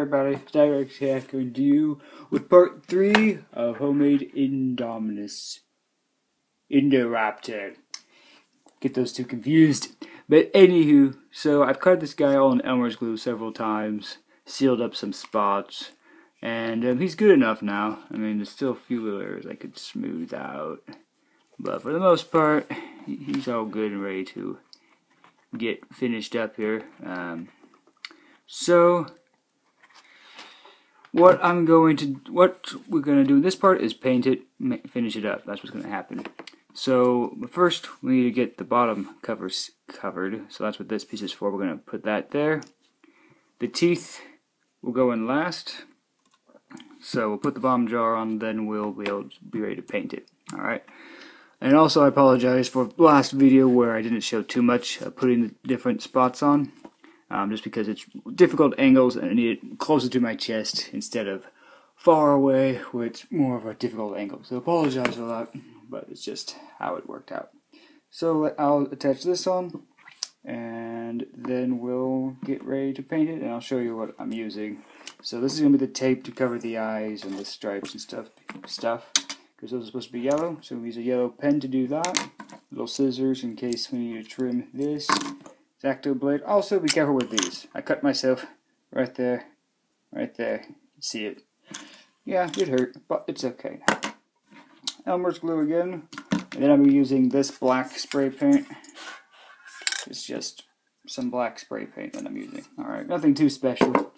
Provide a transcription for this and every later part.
everybody, Direct Hacker Due with part 3 of Homemade Indoraptor. Get those two confused. But anywho, so I've cut this guy on Elmer's glue several times, sealed up some spots, and he's good enough now. I mean, there's still a few little areas I could smooth out, but for the most part, he's all good and ready to get finished up here. So what we're gonna do in this part is paint it, finish it up. That's what's gonna happen. So first we need to get the bottom covers covered. So that's what this piece is for. We're gonna put that there. The teeth will go in last. So we'll put the bottom jar on, then we'll be ready to paint it. All right. And also I apologize for the last video where I didn't show too much putting the different spots on. Just because it's difficult angles and I need it closer to my chest instead of far away where it's more of a difficult angle. So I apologize for that, but it's just how it worked out. So I'll attach this on and then we'll get ready to paint it and I'll show you what I'm using. So this is going to be the tape to cover the eyes and the stripes and stuff because those are supposed to be yellow. So we use a yellow pen to do that. Little scissors in case we need to trim this. X-Acto blade. Also, be careful with these. I cut myself right there. Right there. You see it. Yeah, it hurt, but it's okay. Elmer's glue again. And then I'm using this black spray paint. It's just some black spray paint that I'm using. Alright, nothing too special.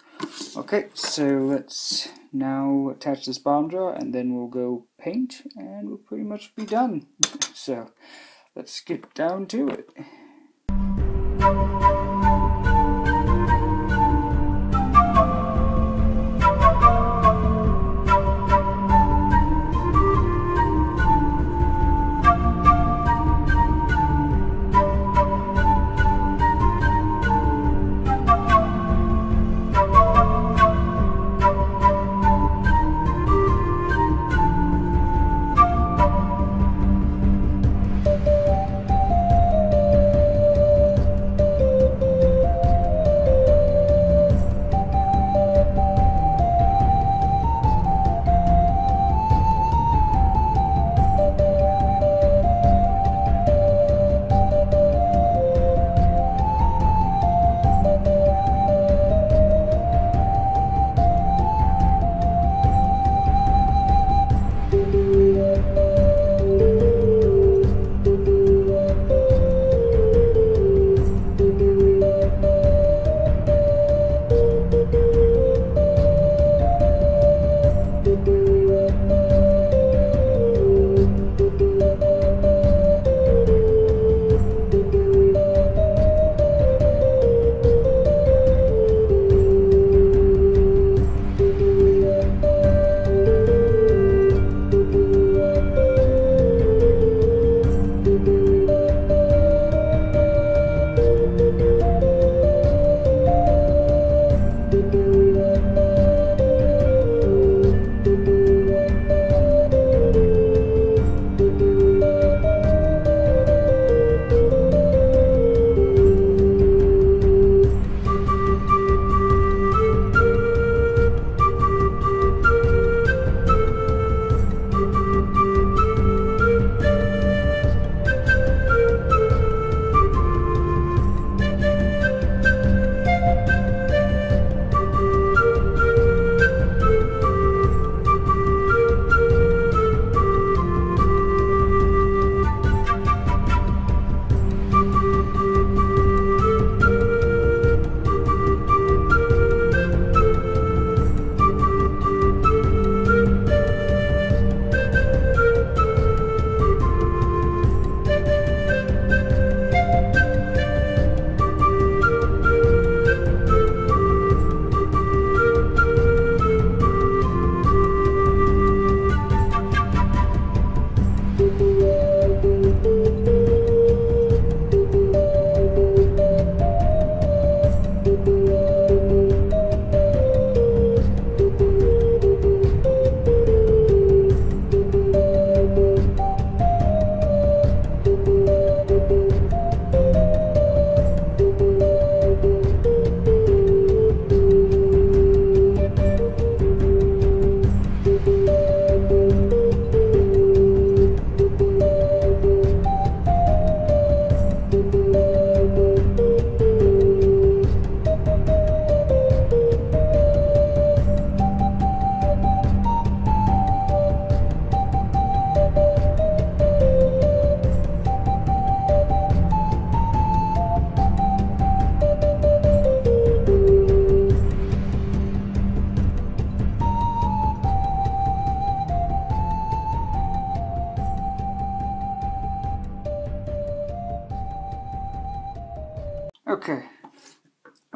Okay, so let's now attach this bottom jar and then we'll go paint and we'll pretty much be done. So, let's get down to it.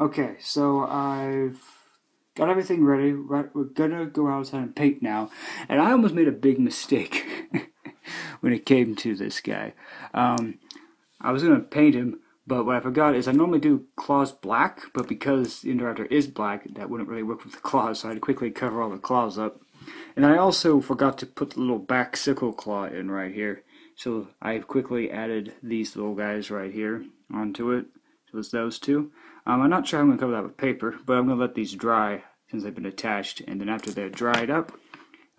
Okay, so I've got everything ready. We're gonna go outside and paint now. And I almost made a big mistake when it came to this guy. I was gonna paint him, but what I forgot is I normally do claws black, but because the Indoraptor is black, that wouldn't really work with the claws, so I had to quickly cover all the claws up. And I also forgot to put the little back sickle claw in right here. So I quickly added these little guys right here onto it. So it's those two. I'm not sure how I'm going to cover that with paper, but I'm going to let these dry since they've been attached. And then after they're dried up,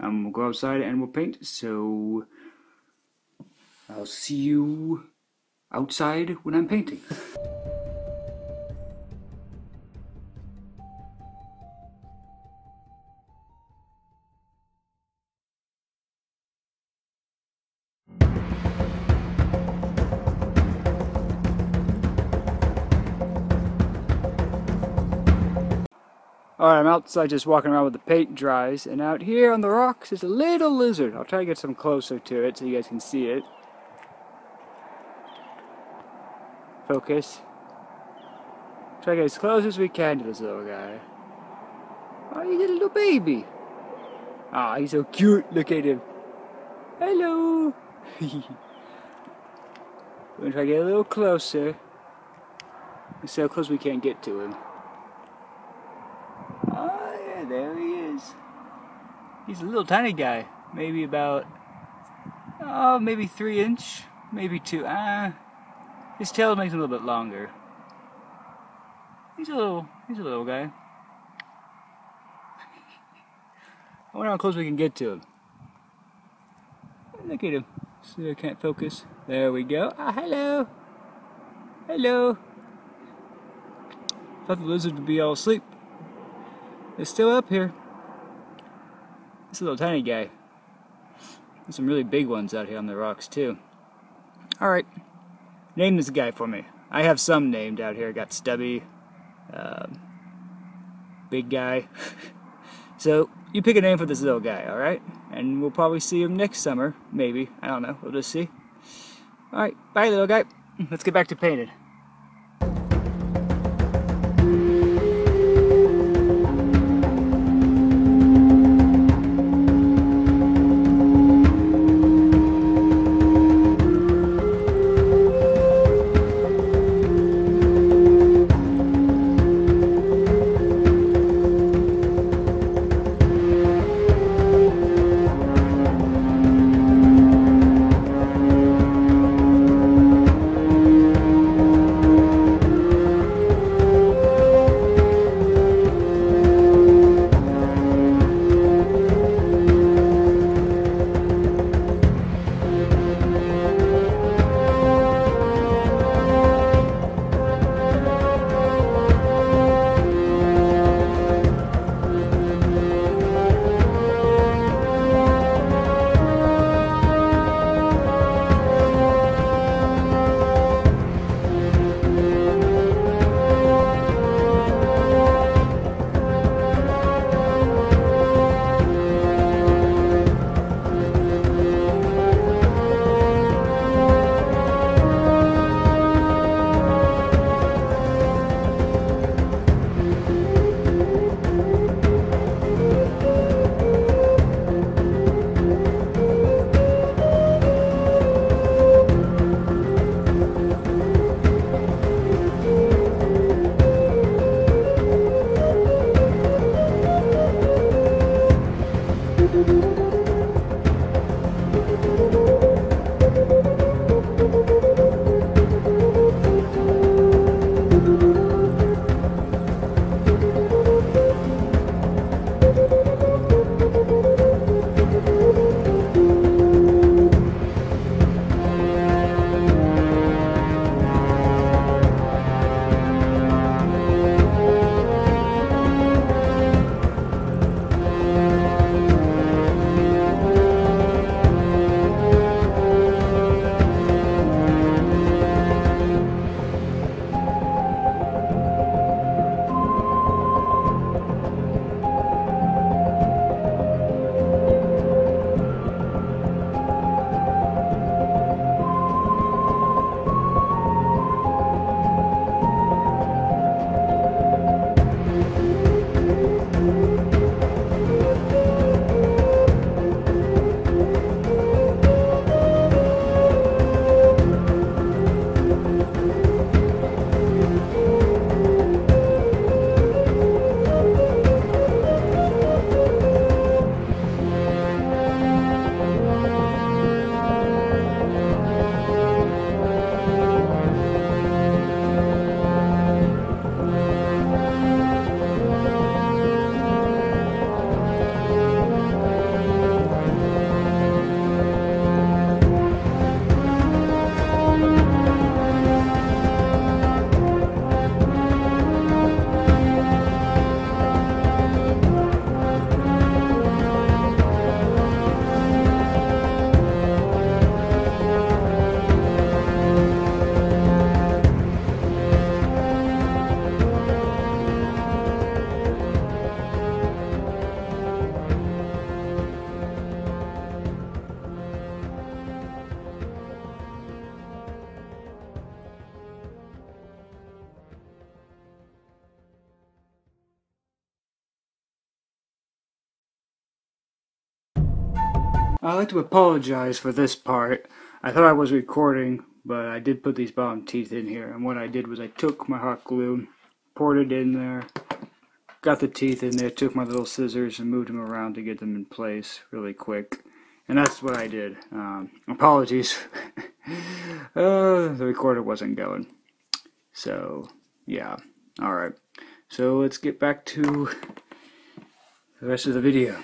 we'll go outside and we'll paint. So I'll see you outside when I'm painting. Alright, I'm outside just walking around with the paint dries, and out here on the rocks is a little lizard. I'll try to get some closer to it so you guys can see it. Focus. Try to get as close as we can to this little guy. Oh, he's a little baby. Ah, he's so cute. Look at him. Hello. We're gonna try to get a little closer. Let's see how close we can get to him. Oh yeah, there he is. He's a little tiny guy. Maybe about, maybe 3 inch, maybe 2. His tail makes him a little bit longer. He's a little guy. I wonder how close we can get to him. Look at him. See, I can't focus. There we go. Ah, hello. Hello. Thought the lizard would be all asleep. It's still up here. This little tiny guy. There's some really big ones out here on the rocks too. Alright. Name this guy for me. I have some named out here. Got Stubby. Big guy. So, you pick a name for this little guy, alright? And we'll probably see him next summer. Maybe. I don't know. We'll just see. Alright. Bye, little guy. Let's get back to painting. I'd like to apologize for this part. I thought I was recording, but I did put these bottom teeth in here, and what I did was I took my hot glue, poured it in there, got the teeth in there, took my little scissors and moved them around to get them in place really quick. And that's what I did. Apologies. The recorder wasn't going. So, yeah. Alright. So let's get back to the rest of the video.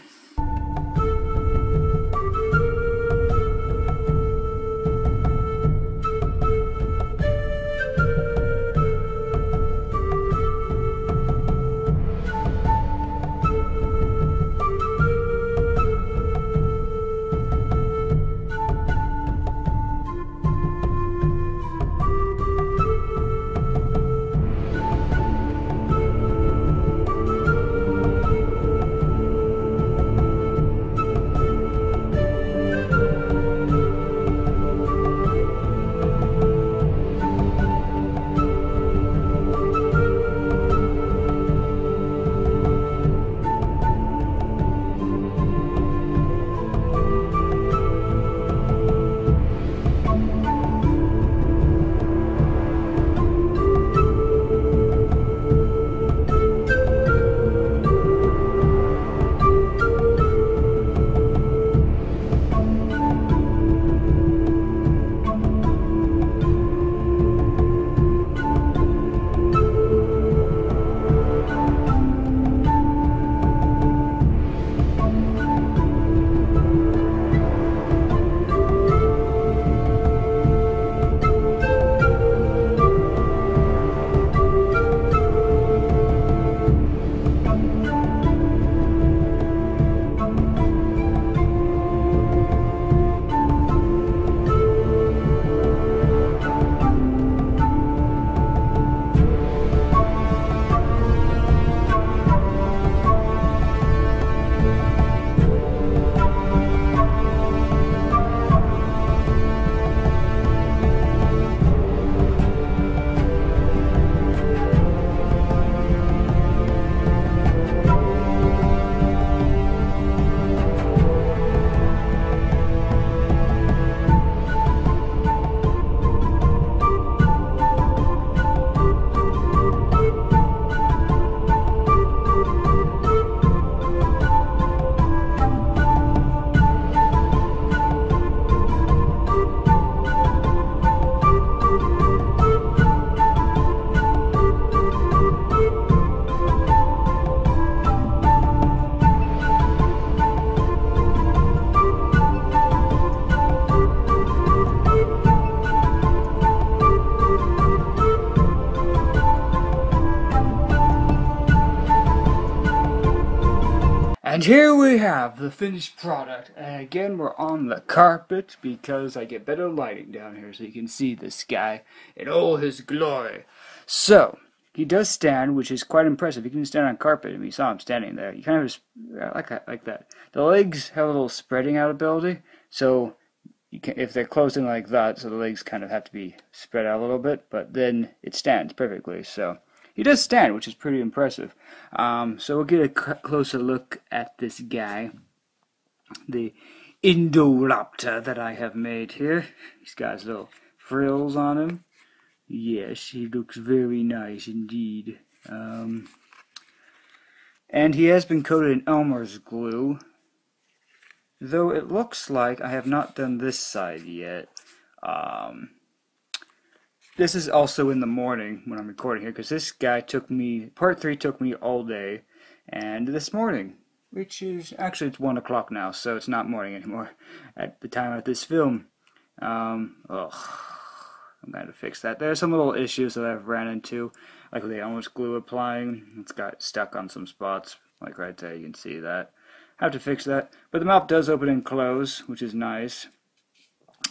And here we have the finished product. And again, we're on the carpet because I get better lighting down here so you can see the sky in all his glory. So, he does stand, which is quite impressive. He can stand on carpet, and we saw him standing there. You kind of just, like that. The legs have a little spreading out ability, so you can, if they're closing like that, so the legs kind of have to be spread out a little bit, but then it stands perfectly. So he does stand, which is pretty impressive. So we'll get a closer look at this guy, the Indoraptor that I have made here. He's got his little frills on him. Yes, he looks very nice indeed. And he has been coated in Elmer's glue, though it looks like I have not done this side yet. This is also in the morning when I'm recording here, because this guy took me, part 3 took me all day, and this morning, which is, actually it's 1 o'clock now, so it's not morning anymore at the time of this film. I'm going to fix that. There's some little issues that I've ran into, like with the Elmer's glue applying. It's got stuck on some spots, like right there, you can see that. I have to fix that, but the mouth does open and close, which is nice.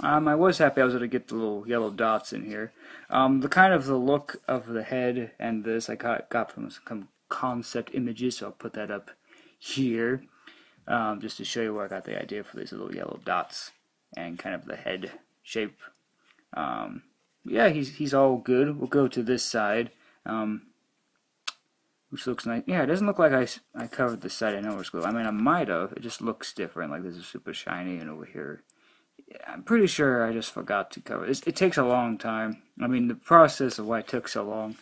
I was happy I was able to get the little yellow dots in here. The kind of the look of the head and this I got from some concept images, so I'll put that up here, just to show you where I got the idea for these little yellow dots and kind of the head shape. Yeah, he's all good. We'll go to this side. which looks nice. Yeah, it doesn't look like I covered the side in nose glue. I mean, I might have. It just looks different. Like this is super shiny, and over here, yeah, I'm pretty sure I just forgot to cover it. It takes a long time. I mean, the process of why it took so long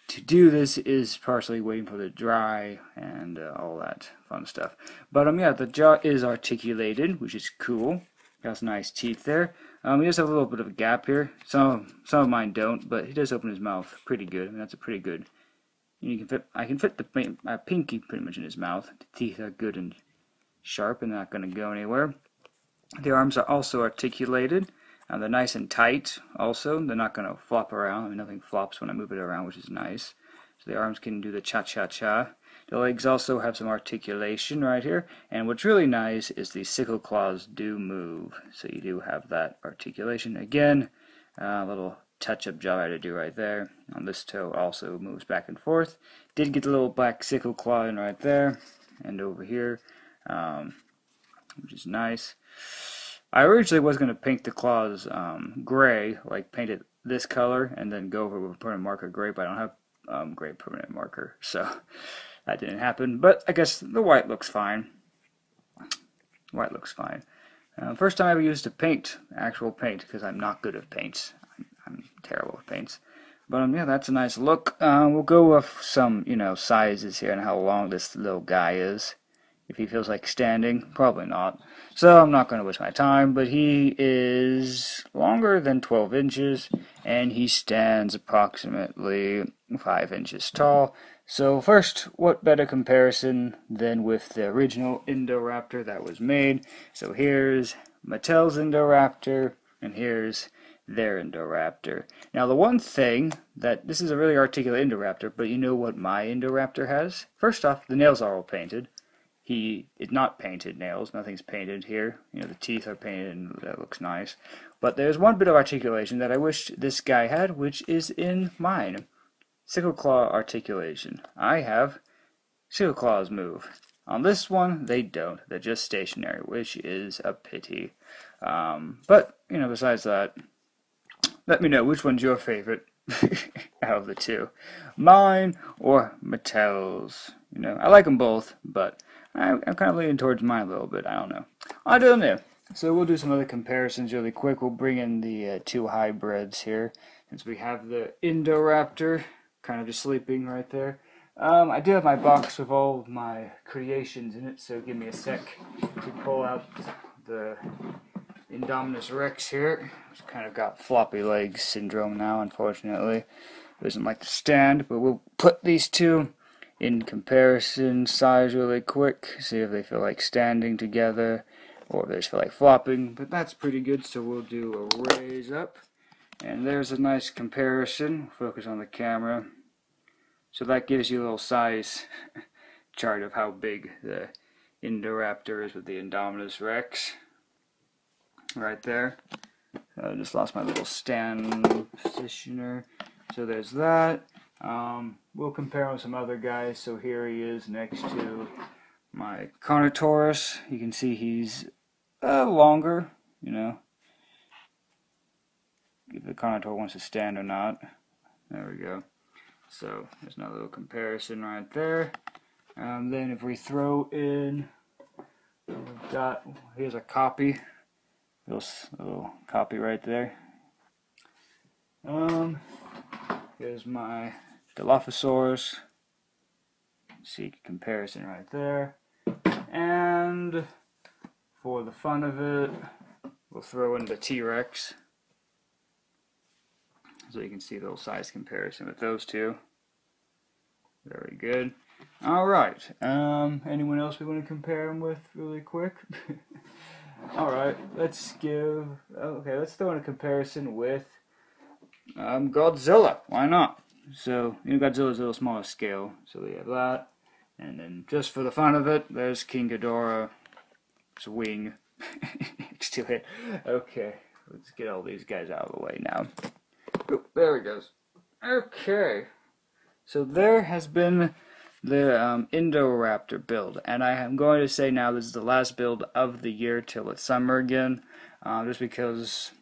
to do this is partially waiting for it to dry and all that fun stuff. But yeah, the jaw is articulated, which is cool. Got some nice teeth there. He does have a little bit of a gap here. Some of mine don't, but he does open his mouth pretty good. I mean, that's a pretty good. I can fit my pinky pretty much in his mouth. The teeth are good and sharp and not going to go anywhere. The arms are also articulated. They're nice and tight also. They're not going to flop around. I mean, nothing flops when I move it around, which is nice. So the arms can do the cha-cha-cha. The legs also have some articulation right here. And what's really nice is the sickle claws do move. So you do have that articulation. Again, a little touch-up job I had to do right there. On this toe also moves back and forth. Did get the little black sickle claw in right there. And over here, which is nice. I originally was going to paint the claws gray, like paint it this color, and then go over with a permanent marker gray, but I don't have gray permanent marker, so that didn't happen. But I guess the white looks fine. White looks fine. First time I ever used actual paint, because I'm not good at paints. I'm terrible at paints. But yeah, that's a nice look. We'll go with some, sizes here and how long this little guy is. If he feels like standing, probably not. So I'm not going to waste my time, but he is longer than 12 inches, and he stands approximately 5 inches tall. So first, what better comparison than with the original Indoraptor that was made? So here's Mattel's Indoraptor, and here's their Indoraptor. Now the one thing, that this is a really articulate Indoraptor, but you know what my Indoraptor has? First off, the nails are all painted. He is not painted nails. Nothing's painted here. The teeth are painted, and that looks nice. But there's one bit of articulation that I wish this guy had, which is in mine. Sickle claw articulation. I have sickle claws move. On this one, they don't. They're just stationary, which is a pity. But, besides that, let me know which one's your favorite out of the two. Mine or Mattel's. I like them both, but I'm kind of leaning towards mine a little bit. I don't know. I don't know. So we'll do some other comparisons really quick. We'll bring in the two hybrids here, since we have the Indoraptor kind of just sleeping right there. I do have my box with all of my creations in it, so give me a sec to pull out the Indominus Rex here. It's kind of got floppy legs syndrome now, unfortunately. Doesn't like to stand, but we'll put these two in comparison size really quick, see if they feel like standing together or if they just feel like flopping, but that's pretty good. So we'll do a raise up, and there's a nice comparison. Focus on the camera. So that gives you a little size chart of how big the Indoraptor is with the Indominus Rex right there. I just lost my little stand positioner. So there's that. We'll compare him with some other guys. So here he is next to my Carnotaurus. You can see he's longer, if the Carnotaur wants to stand or not. There we go. So there's another little comparison right there. Then if we throw in, here's a copy. Little copy right there. Here's my Dilophosaurus. See comparison right there. And for the fun of it, we'll throw in the T-Rex, so you can see the little size comparison with those two. Very good. Alright, anyone else we want to compare them with really quick? Alright, let's throw in a comparison with Godzilla. Why not? So, Godzilla's a little smaller scale, so we have that. And then, just for the fun of it, there's King Ghidorah's wing next to it. Okay, let's get all these guys out of the way now. Oh, there he goes. Okay, so there has been the Indoraptor build, and I am going to say now this is the last build of the year till it's summer again, just because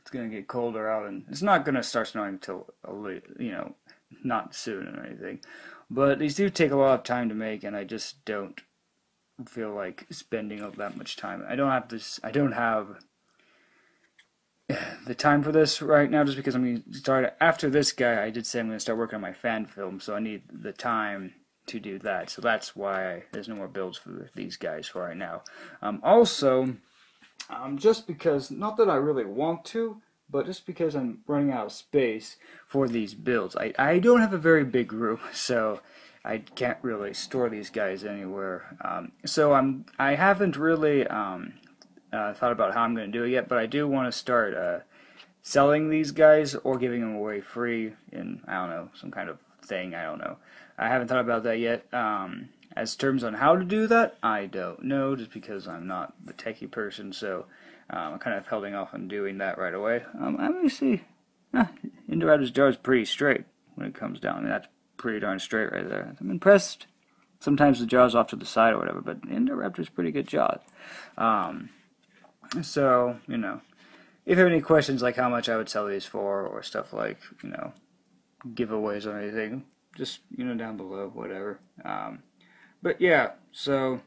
it's going to get colder out, and it's not going to start snowing until, not soon or anything. But these do take a lot of time to make, and I just don't feel like spending that much time. I don't have this. I don't have the time for this right now, just because I'm going to start after this guy. I did say I'm going to start working on my fan film, so I need the time to do that. So that's why there's no more builds for these guys for right now. Also, just because, not that I really want to, but just because I'm running out of space for these builds. I don't have a very big room, so I can't really store these guys anywhere. So I haven't really thought about how I'm going to do it yet, but I do want to start selling these guys or giving them away free in, I don't know, some kind of thing. I don't know. I haven't thought about that yet. As terms on how to do that, I don't know, just because I'm not the techie person, so I'm kind of holding off on doing that right away. I'm going to see. Indoraptor's jaw is pretty straight when it comes down. I mean, that's pretty darn straight right there. I'm impressed. Sometimes the jaw's off to the side or whatever, but Indoraptor's pretty good jaw. So, you know, if you have any questions like how much I would sell these for, or stuff like, you know, giveaways or anything, just, you know, down below, whatever. But yeah, so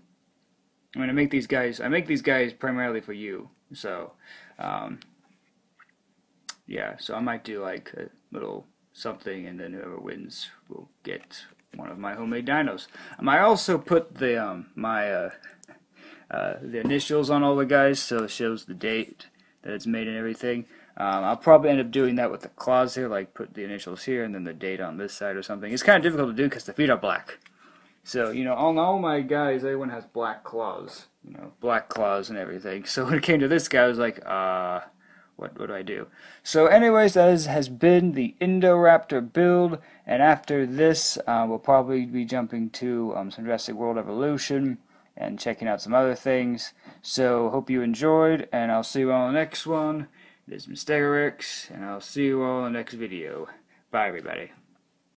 I'm gonna make these guys. I make these guys primarily for you. So, yeah. So I might do like a little something, and then whoever wins will get one of my homemade dinos. I might also put the the initials on all the guys, so it shows the date that it's made and everything. I'll probably end up doing that with the claws here, like put the initials here and then the date on this side or something. It's kind of difficult to do because the feet are black. So, you know, on all my guys, everyone has black claws. You know, black claws and everything. So when it came to this guy, I was like, what do I do? So anyways, that has been the Indoraptor build. And after this, we'll probably be jumping to some Jurassic World Evolution and checking out some other things. So hope you enjoyed, and I'll see you all in the next one. This is Mr. Rex, and I'll see you all in the next video. Bye, everybody.